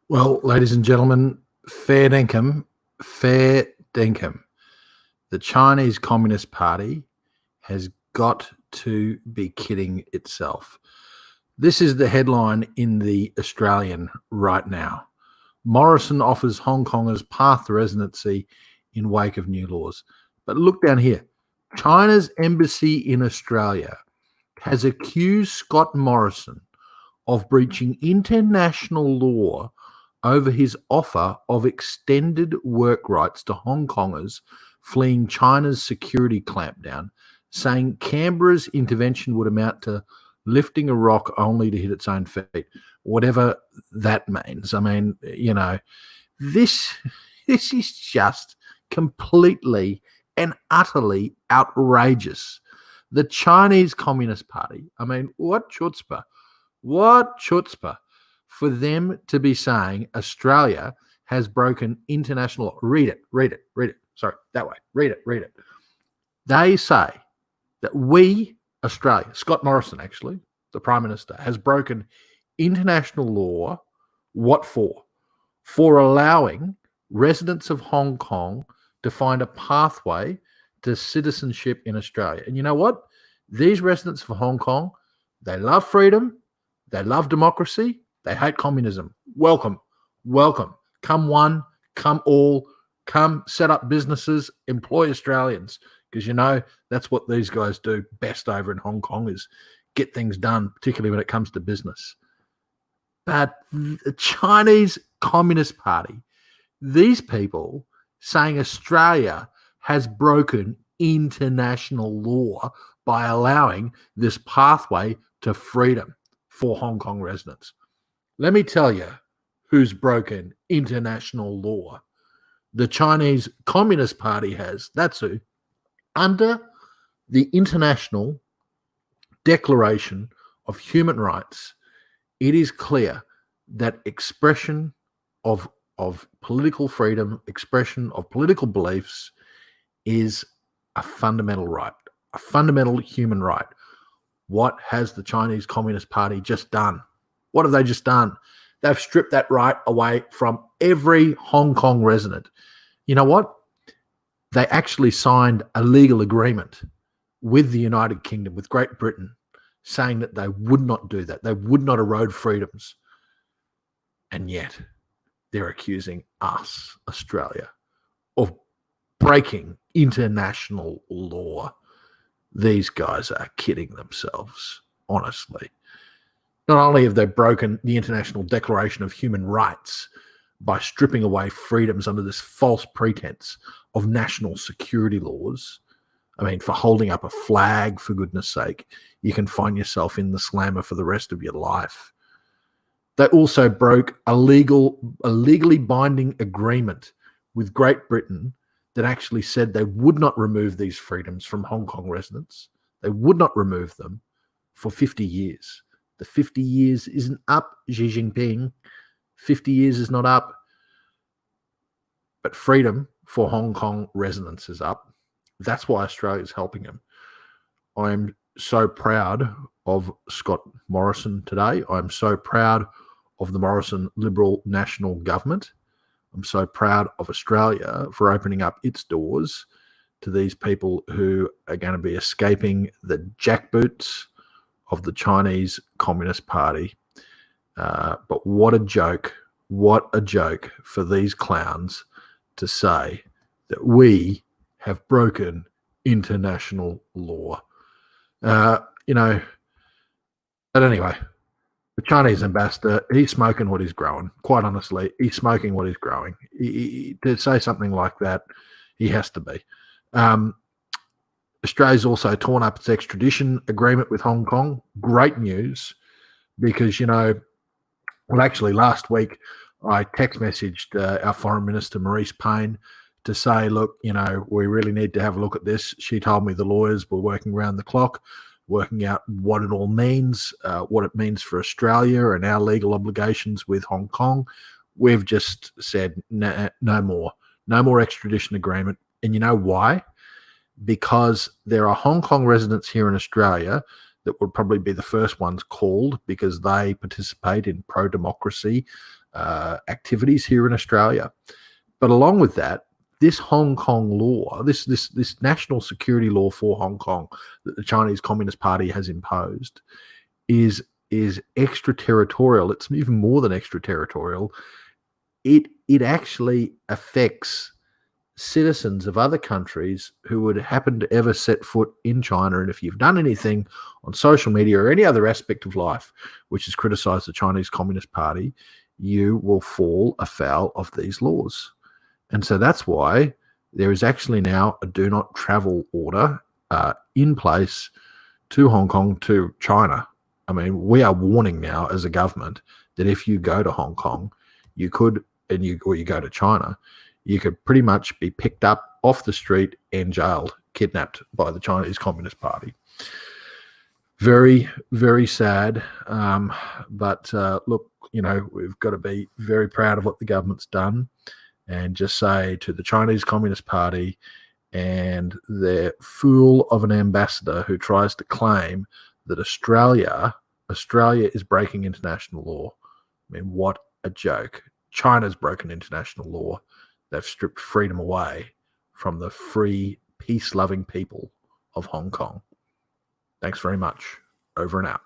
Well, ladies and gentlemen, fair dinkum, fair dinkum. The Chinese Communist Party has got to be kidding itself. This is the headline in the Australian right now. Morrison offers Hong Kongers path to residency in wake of new laws. But look down here. China's embassy in Australia has accused Scott Morrison of breaching international law over his offer of extended work rights to Hong Kongers fleeing China's security clampdown, saying Canberra's intervention would amount to lifting a rock only to hit its own feet, whatever that means. I mean, this is just completely and utterly outrageous. The Chinese Communist Party, I mean, what chutzpah for them to be saying Australia has broken international law. Read it. Sorry, that way. Read it. They say that we, Australia, Scott Morrison, actually, the Prime Minister, has broken international law. What for? For allowing residents of Hong Kong to find a pathway to citizenship in Australia. And you know what? These residents of Hong Kong, they love freedom, they love democracy, they hate communism. Welcome. Come one, come all, come set up businesses, employ Australians, because that's what these guys do best over in Hong Kong is get things done, particularly when it comes to business. But the Chinese Communist Party, these people saying Australia has broken international law by allowing this pathway to freedom for Hong Kong residents. Let me tell you who's broken international law. The Chinese Communist Party has. That's who. Under the International Declaration of Human Rights, it is clear that expression of political freedom, expression of political beliefs is a fundamental right, a fundamental human right. What has the Chinese Communist Party just done? What have they just done? They've stripped that right away from every Hong Kong resident. You know what? They actually signed a legal agreement with the United Kingdom, with Great Britain, saying that they would not do that. They would not erode freedoms. And yet they're accusing us, Australia, of breaking international law. These guys are kidding themselves, honestly. Not only have they broken the International Declaration of Human Rights by stripping away freedoms under this false pretense of national security laws. I mean, for holding up a flag, for goodness sake, you can find yourself in the slammer for the rest of your life. They also broke a legally binding agreement with Great Britain that actually said they would not remove these freedoms from Hong Kong residents. They would not remove them for 50 years. The 50 years isn't up, Xi Jinping. 50 years is not up. But freedom for Hong Kong residents is up. That's why Australia is helping them. I'm so proud of Scott Morrison today. I'm so proud of the Morrison Liberal National Government. I'm so proud of Australia for opening up its doors to these people who are going to be escaping the jackboots of the Chinese Communist Party. But what a joke for these clowns to say that we have broken international law. But anyway, the Chinese ambassador, he's smoking what he's growing. Quite honestly, he's smoking what he's growing. To say something like that, he has to be. Australia's also torn up its extradition agreement with Hong Kong. Great news, because, actually last week I text messaged our Foreign Minister, Marise Payne, to say, look, we really need to have a look at this. She told me the lawyers were working around the clock, working out what it all means, what it means for Australia and our legal obligations with Hong Kong. We've just said no more extradition agreement. And you know why? Because there are Hong Kong residents here in Australia that would probably be the first ones called because they participate in pro-democracy activities here in Australia. But along with that, this Hong Kong law, this national security law for Hong Kong that the Chinese Communist Party has imposed, is extraterritorial. It's even more than extraterritorial. It actually affects citizens of other countries who would happen to ever set foot in China. And if you've done anything on social media or any other aspect of life which has criticized the Chinese Communist Party, you will fall afoul of these laws. And so that's why there is actually now a do not travel order in place to Hong Kong, to China. I mean, we are warning now as a government that if you go to Hong Kong, you could, or you go to China, you could pretty much be picked up off the street and jailed, kidnapped by the Chinese Communist Party. Very, very sad. But look, we've got to be very proud of what the government's done, and just say to the Chinese Communist Party and their fool of an ambassador who tries to claim that Australia is breaking international law. I mean, what a joke. China's broken international law. They've stripped freedom away from the free, peace-loving people of Hong Kong. Thanks very much. Over and out.